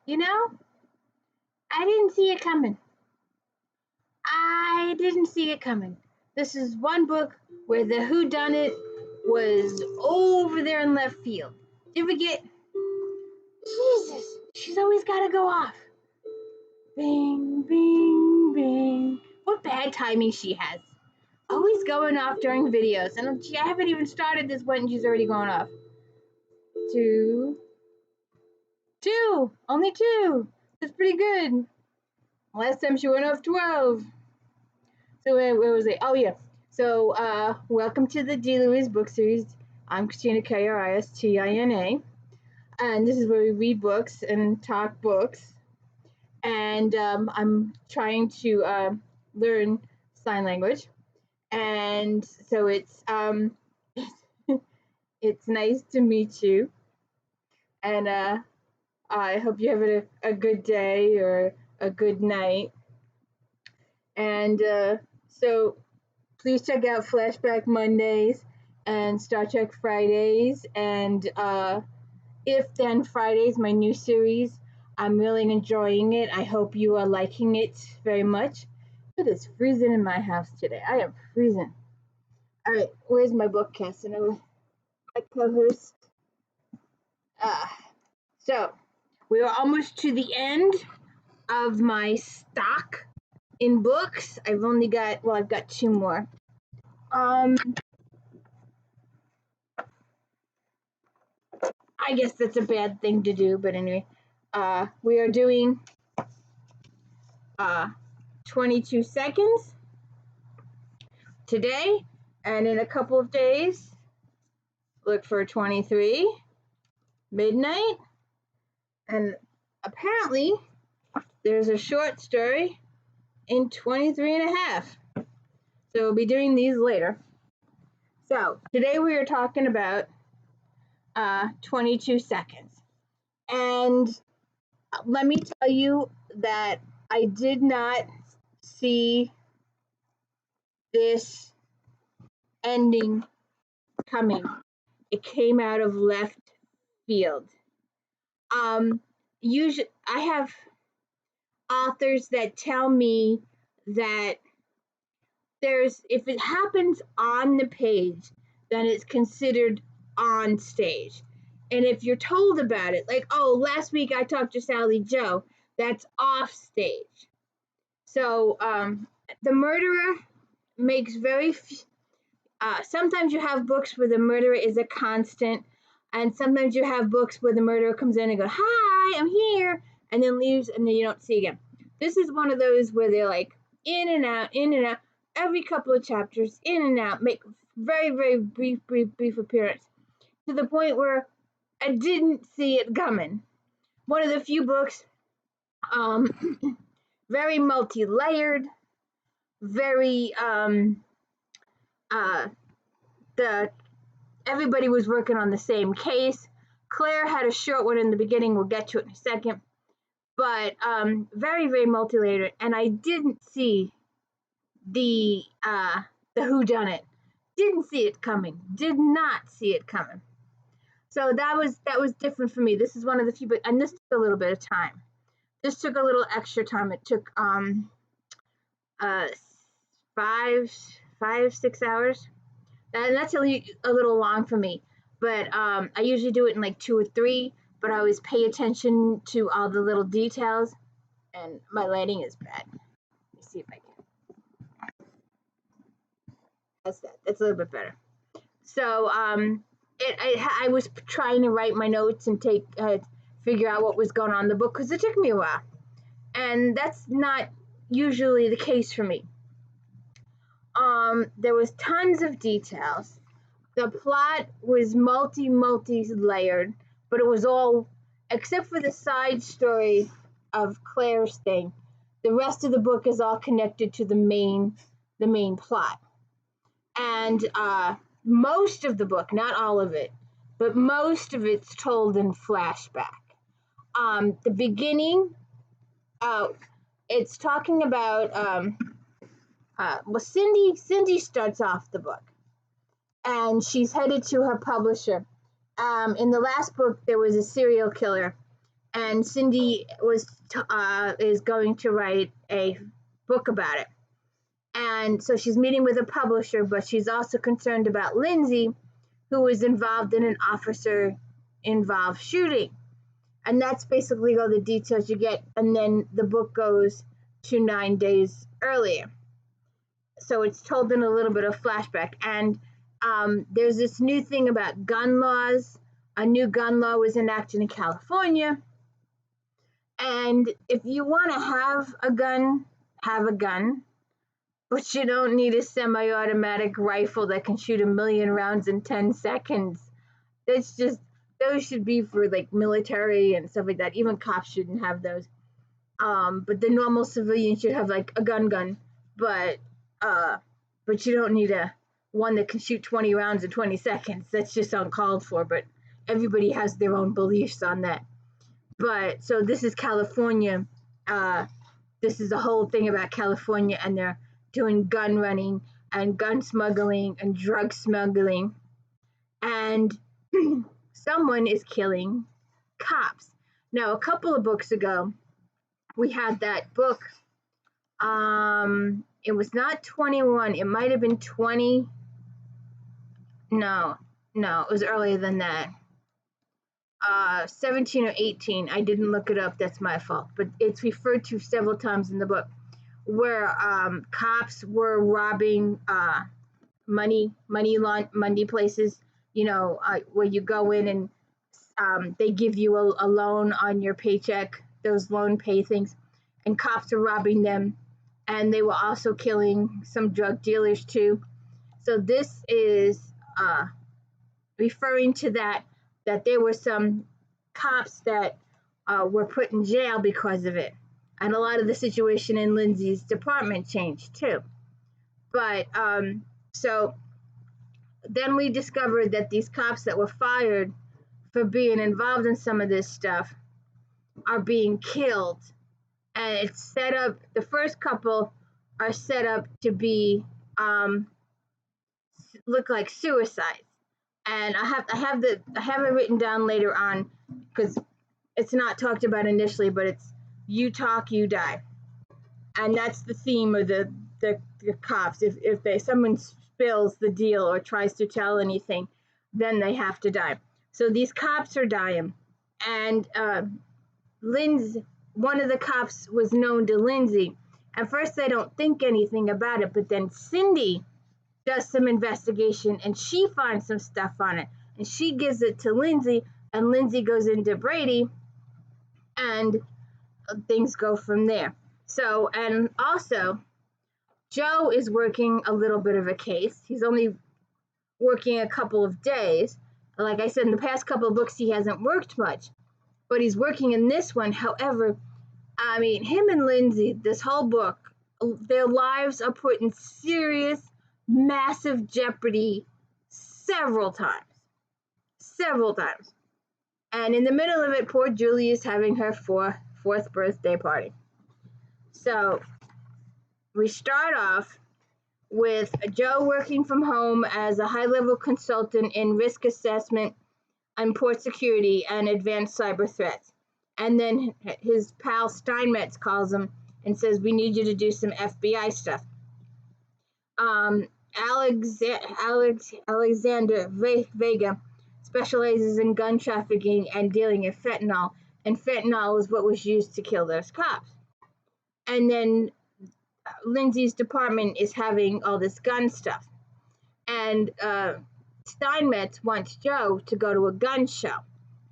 You know, I didn't see it coming. I didn't see it coming. This is one book where the whodunit was over there in left field. Did we get? Jesus, she's always got to go off. Bing, bing, bing. What bad timing she has. Always going off during videos. And I haven't even started this one and she's already going off. Two. Only two. That's pretty good. Last time she went off 12. So where was it? Oh, yeah. So welcome to the D. Louise book series. I'm Christina, Kristina. And this is where we read books and talk books. And I'm trying to learn sign language. And so it's it's nice to meet you. And I hope you have a good day or a good night. And so please check out Flashback Mondays and Star Trek Fridays and If Then Fridays, my new series. I'm really enjoying it. I hope you are liking it very much. It is freezing in my house today. I am freezing. All right, where's my book, Casanova? My co-host. So we are almost to the end of my stock in books. I've got two more. I guess that's a bad thing to do, but anyway, we are doing 22 seconds today, and in a couple of days, look for 23 midnight, and apparently there's a short story in 23 and a half. So we'll be doing these later. So today we are talking about 22 seconds. And let me tell you that I did not see this ending coming. It came out of left field. Usually I have authors that tell me that if it happens on the page, then it's considered on stage. And if you're told about it, like, oh, last week I talked to Sally Joe, that's off stage. So the murderer makes sometimes you have books where the murderer is a constant, and sometimes you have books where the murderer comes in and goes, hi, I'm here, and then leaves, and then you don't see again. This is one of those where they're like in and out, every couple of chapters, in and out, make very, very brief appearance, to the point where I didn't see it coming. One of the few books, very multi-layered, very everybody was working on the same case. Claire had a short one in the beginning. We'll get to it in a second. But very, very multi-layered, and I didn't see the whodunit. Didn't see it coming. Did not see it coming. So that was different for me. This is one of the few, and this took a little bit of time. This took a little extra time. It took 6 hours. And that's a little long for me. But I usually do it in like 2 or 3. But I always pay attention to all the little details. And my lighting is bad. Let me see if I can. That's a little bit better. So I was trying to write my notes and figure out what was going on in the book, because it took me a while. And that's not usually the case for me. There was tons of details. The plot was multi-layered, but it was all, except for the side story of Claire's thing, the rest of the book is all connected to the main plot. And most of the book, not all of it, but most of it's told in flashback. The beginning, it's talking about, Cindy starts off the book, and she's headed to her publisher. In the last book, there was a serial killer, and Cindy is going to write a book about it. And so she's meeting with a publisher, but she's also concerned about Lindsay, who was involved in an officer-involved shooting. And that's basically all the details you get. And then the book goes to 9 days earlier. So it's told in a little bit of flashback. And there's this new thing about gun laws. A new gun law was enacted in California. And if you want to have a gun, have a gun. But you don't need a semi-automatic rifle that can shoot 1,000,000 rounds in 10 seconds. That's just, those should be for like military and stuff like that. Even cops shouldn't have those. But the normal civilian should have like a gun. But you don't need one that can shoot 20 rounds in 20 seconds. That's just uncalled for. But everybody has their own beliefs on that. But so this is California. This is the whole thing about California, and they're doing gun running and gun smuggling and drug smuggling, and someone is killing cops. Now, a couple of books ago, we had that book. It was not 21. It might have been 20. No, it was earlier than that. 17 or 18. I didn't look it up. That's my fault. But it's referred to several times in the book, where cops were robbing money places, where you go in and they give you a loan on your paycheck, those loan pay things, and cops are robbing them, and they were also killing some drug dealers too. So this is referring to that there were some cops that were put in jail because of it. And a lot of the situation in Lindsay's department changed too. But so then we discovered that these cops that were fired for being involved in some of this stuff are being killed. And it's set up, the first couple are set up to be, look like suicides. And I have it written down later on, because it's not talked about initially, but it's you talk, you die. And that's the theme of the cops. If someone spills the deal or tries to tell anything, then they have to die. So these cops are dying. And Lindsay, one of the cops was known to Lindsay. At first they don't think anything about it, but then Cindy does some investigation and she finds some stuff on it. And she gives it to Lindsay, and Lindsay goes into Brady, and things go from there. So, and also, Joe is working a little bit of a case. He's only working a couple of days. Like I said, in the past couple of books, he hasn't worked much, but he's working in this one. However, I mean, him and Lindsay, this whole book, their lives are put in serious, massive jeopardy several times. And in the middle of it, poor Julie is having her fourth birthday party. So we start off with Joe working from home as a high-level consultant in risk assessment and port security and advanced cyber threats. And then his pal Steinmetz calls him and says, we need you to do some FBI stuff. Alexander Vega specializes in gun trafficking and dealing in fentanyl, and fentanyl is what was used to kill those cops. And then Lindsay's department is having all this gun stuff. And Steinmetz wants Joe to go to a gun show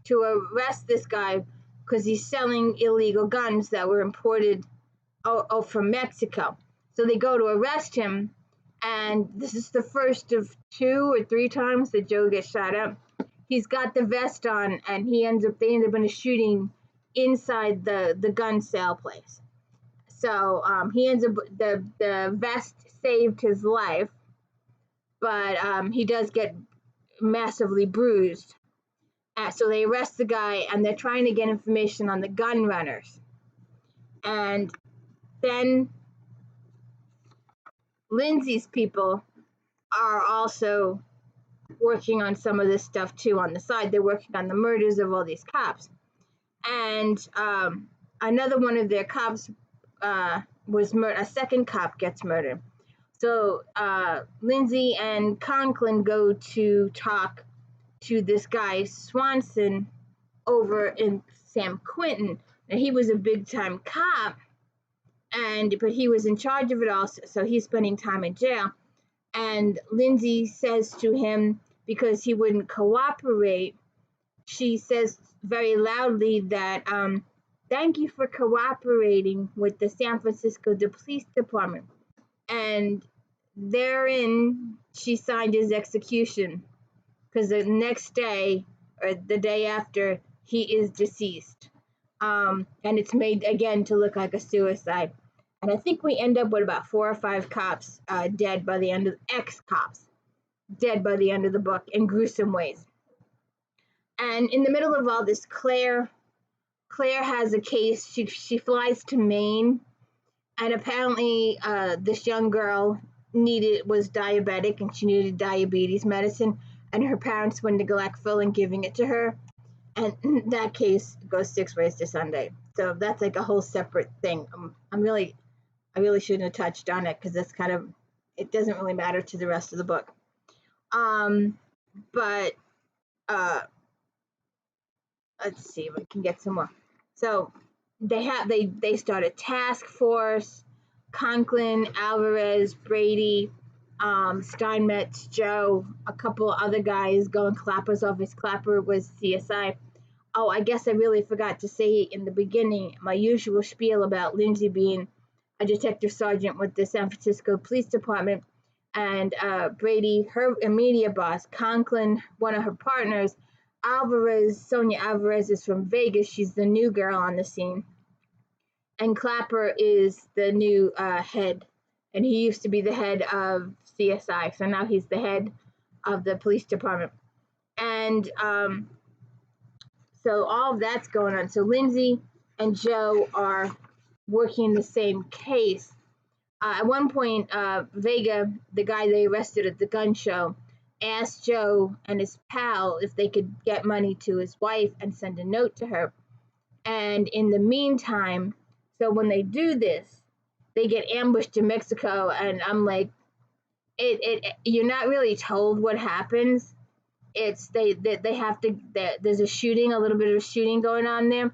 to arrest this guy because he's selling illegal guns that were imported from Mexico. So they go to arrest him, and this is the first of 2 or 3 times that Joe gets shot up. He's got the vest on, and they end up in a shooting inside the gun sale place. So he ends up, the vest saved his life, but he does get massively bruised. So they arrest the guy, and they're trying to get information on the gun runners. And then Lindsay's people are also working on some of this stuff too on the side. They're working on the murders of all these cops. and another one of their cops was murdered. A second cop gets murdered. So Lindsay and Conklin go to talk to this guy Swanson over in San Quentin. Now he was a big time cop, but he was in charge of it all, so he's spending time in jail. And Lindsay says to him, because he wouldn't cooperate, she says very loudly that thank you for cooperating with the San Francisco Police Department. And therein she signed his execution, because the next day or the day after, he is deceased. And it's made again to look like a suicide. And I think we end up with about 4 or 5 cops dead by the end of ex-cops dead by the end of the book in gruesome ways. And in the middle of all this, Claire has a case. She flies to Maine, and apparently this young girl was diabetic, and she needed diabetes medicine, and her parents were neglectful in giving it to her. And that case goes 6 ways to Sunday. So that's like a whole separate thing. I really shouldn't have touched on it, because that's kind of, it doesn't really matter to the rest of the book. But let's see if I can get some more. So they start a task force. Conklin, Alvarez, Brady, Steinmetz, Joe, a couple other guys go in Clapper's office. Clapper was CSI. Oh, I guess I really forgot to say in the beginning my usual spiel about Lindsay being a detective sergeant with the San Francisco Police Department, and Brady, her immediate boss. Conklin, one of her partners. Sonia Alvarez is from Vegas. She's the new girl on the scene. And Clapper is the new head. And he used to be the head of CSI. So now he's the head of the police department. And so all of that's going on. So Lindsay and Joe are working the same case. At one point, Vega, the guy they arrested at the gun show, asked Joe and his pal if they could get money to his wife and send a note to her. And in the meantime, so when they do this, they get ambushed in Mexico, and I'm like, you're not really told what happens. It's they have to, there's a shooting, a little bit of shooting going on there,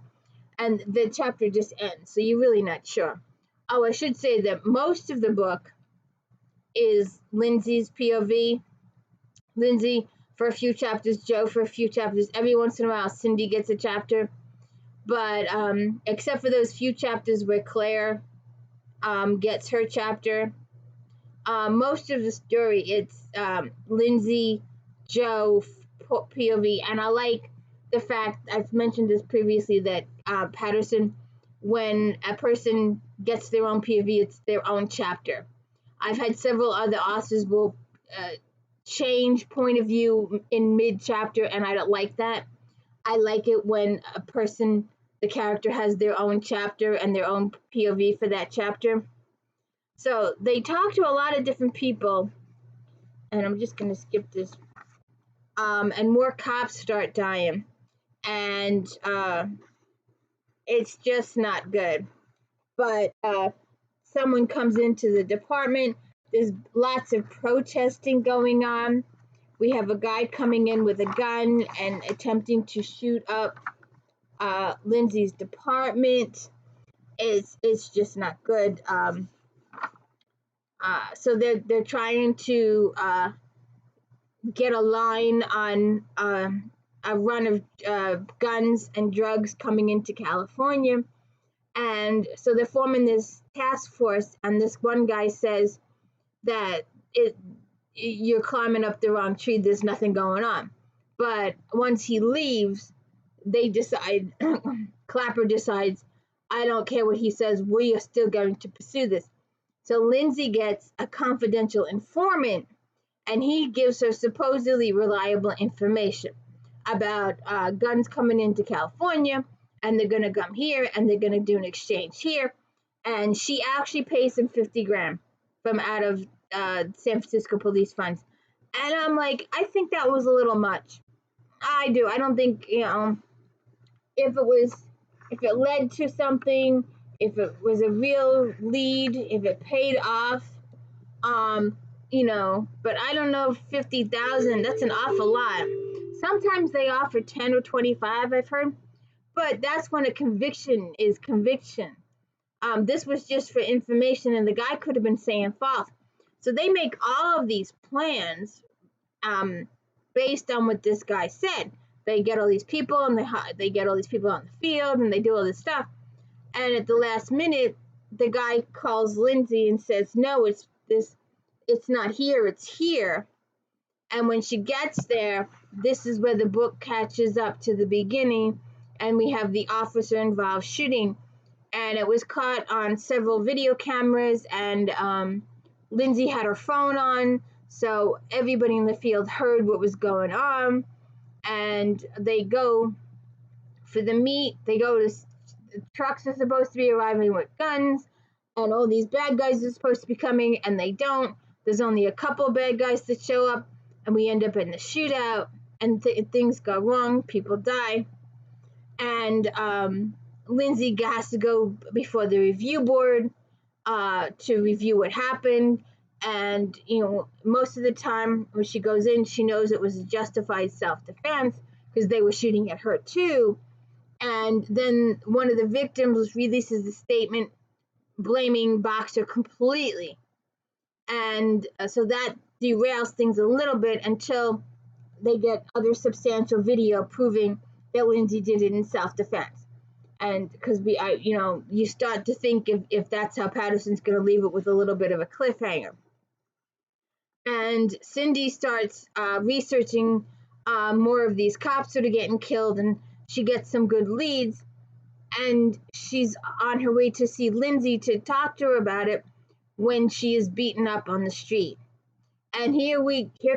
and the chapter just ends, so you're really not sure. Oh, I should say that most of the book is Lindsay's POV. Lindsay for a few chapters, Joe for a few chapters. Every once in a while, Cindy gets a chapter. But except for those few chapters where Claire gets her chapter, most of the story, it's Lindsay, Joe, POV. And I like the fact, I've mentioned this previously, that Patterson, when a person gets their own POV, it's their own chapter. I've had several other authors will change point of view in mid-chapter, and I don't like that. I like it when a person, the character, has their own chapter and their own POV for that chapter. So they talk to a lot of different people, and I'm just going to skip this. And more cops start dying, and it's just not good. But someone comes into the department. There's lots of protesting going on. We have a guy coming in with a gun and attempting to shoot up Lindsay's department. It's just not good. So they're trying to get a line on a run of guns and drugs coming into California. And so they're forming this task force, and this one guy says that you're climbing up the wrong tree, there's nothing going on. But once he leaves, they decide, Clapper decides, I don't care what he says, we are still going to pursue this. So Lindsay gets a confidential informant, and he gives her supposedly reliable information about guns coming into California, and they're going to come here, and they're going to do an exchange here. And she actually pays him $50,000 from out of San Francisco police funds. And I'm like, I think that was a little much. I do. I don't think, if it was if it led to something, if it was a real lead, if it paid off. But I don't know if 50,000, that's an awful lot. Sometimes they offer 10 or 25, I've heard, but that's when a conviction is conviction. This was just for information, and the guy could have been saying false. So they make all of these plans based on what this guy said. They get all these people, and they get all these people on the field, and they do all this stuff. And at the last minute, the guy calls Lindsay and says, "No, it's not here, it's here." And when she gets there, this is where the book catches up to the beginning, and we have the officer involved shooting. And it was caught on several video cameras, and Lindsay had her phone on, so everybody in the field heard what was going on. And they go for the meet. They go to the trucks are supposed to be arriving with guns, and all these bad guys are supposed to be coming, and they don't. There's only a couple bad guys that show up, and we end up in the shootout, and things go wrong. People die, and Lindsay has to go before the review board to review what happened. And most of the time when she goes in, she knows it was a justified self-defense because they were shooting at her too. And then one of the victims releases a statement blaming Boxer completely. And so that derails things a little bit until they get other substantial video proving that Lindsay did it in self-defense. And because you start to think if that's how Patterson's going to leave it with a little bit of a cliffhanger. And Cindy starts researching more of these cops that are getting killed, and she gets some good leads. And she's on her way to see Lindsay to talk to her about it when she is beaten up on the street. And here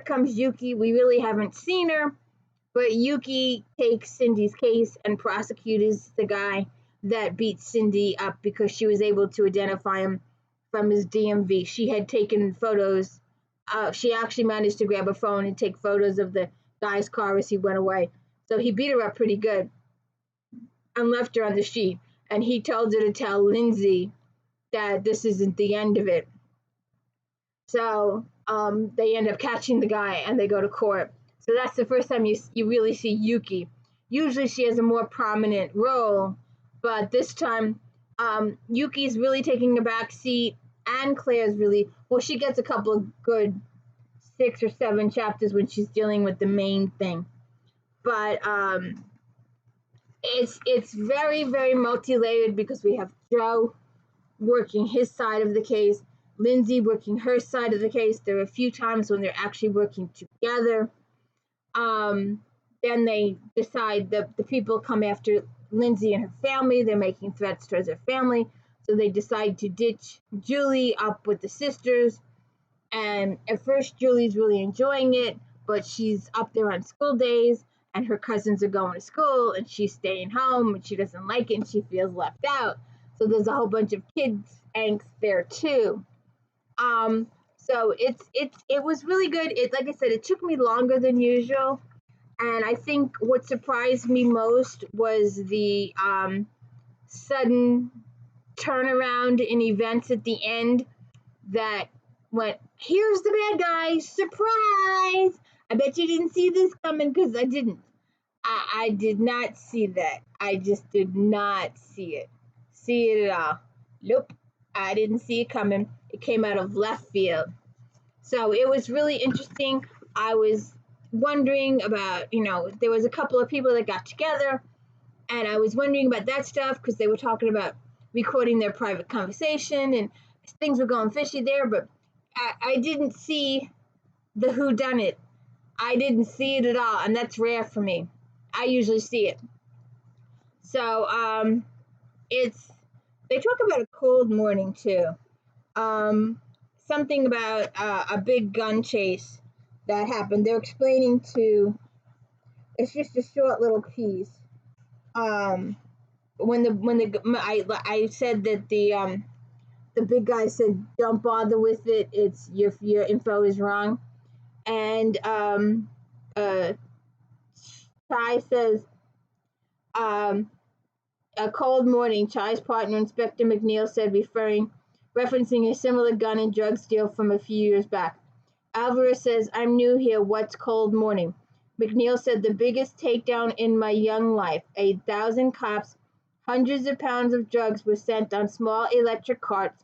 comes Yuki. We really haven't seen her, but Yuki takes Cindy's case and prosecutes the guy that beat Cindy up because she was able to identify him from his DMV. She had taken photos. She actually managed to grab a phone and take photos of the guy's car as he went away. So he beat her up pretty good and left her on the street. And he told her to tell Lindsay that this isn't the end of it. So they end up catching the guy and they go to court. So that's the first time you really see Yuki. Usually she has a more prominent role, but this time Yuki's really taking a back seat, and Claire's she gets a couple of good 6 or 7 chapters when she's dealing with the main thing. But it's very, very multi-layered because we have Joe working his side of the case, Lindsay working her side of the case. There are a few times when they're actually working together. Then they decide that the people come after Lindsay and her family. They're making threats towards her family. So they decide to ditch Julie up with the sisters. And at first, Julie's really enjoying it, but she's up there on school days, and her cousins are going to school, and she's staying home, and she doesn't like it, and she feels left out. So there's a whole bunch of kids angst there too. So it was really good. Like I said, it took me longer than usual, and I think what surprised me most was the sudden turnaround in events at the end that went, here's the bad guy, surprise! I bet you didn't see this coming, because I didn't. I did not see that. I just did not see it at all. Nope, I didn't see it coming. It came out of left field. So it was really interesting. I was wondering about, there was a couple of people that got together, and I was wondering about that stuff because they were talking about recording their private conversation, and things were going fishy there, but I didn't see the whodunit. I didn't see it at all, and that's rare for me. I usually see it. So they talk about a cold morning too. Something about a big gun chase that happened. They're explaining it's just a short little piece. I said that the big guy said, "Don't bother with it. It's your info is wrong," and Ty says, A cold morning, Chai's partner, Inspector McNeil, said, referencing a similar gun and drug deal from a few years back. Alvarez says, I'm new here. What's cold morning? McNeil said, the biggest takedown in my young life. 1,000 cops, hundreds of pounds of drugs were sent on small electric carts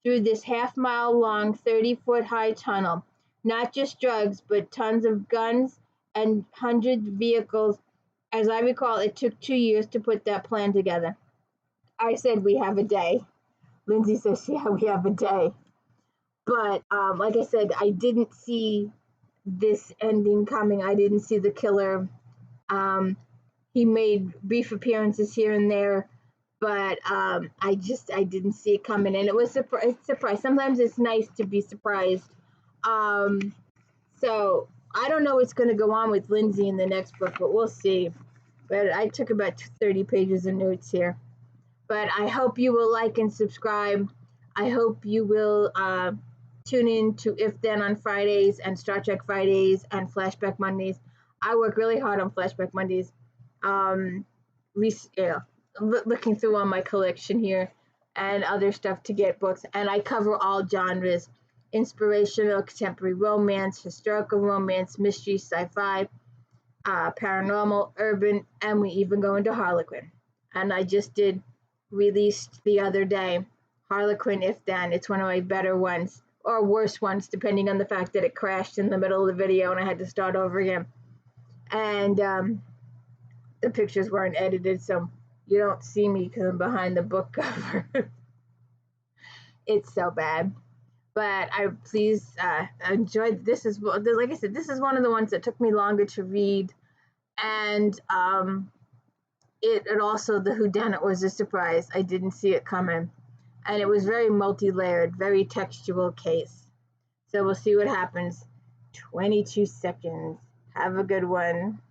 through this half-mile long, 30-foot high tunnel. Not just drugs, but tons of guns and hundreds of vehicles. As I recall, it took 2 years to put that plan together. I said, we have a day. Lindsay says, yeah, we have a day. But like I said, I didn't see this ending coming. I didn't see the killer. He made brief appearances here and there, but I didn't see it coming, and it was surprise. Sometimes it's nice to be surprised. So I don't know what's going to go on with Lindsay in the next book, but we'll see. But I took about 30 pages of notes here. But I hope you will like and subscribe. I hope you will tune in to If Then on Fridays and Star Trek Fridays and Flashback Mondays. I work really hard on Flashback Mondays. Looking through all my collection here and other stuff to get books. And I cover all genres: inspirational, contemporary romance, historical romance, mystery, sci-fi, paranormal, urban, and we even go into Harlequin. And I just released the other day Harlequin If Then. It's one of my better ones, or worse ones, depending on the fact that it crashed in the middle of the video and I had to start over again. And the pictures weren't edited, so you don't see me because I'm behind the book cover. It's so bad. But I please enjoyed this. Like I said, this is one of the ones that took me longer to read, and it also, the whodunit was a surprise. I didn't see it coming, and it was very multi-layered, very textual case. So we'll see what happens. 22 seconds. Have a good one.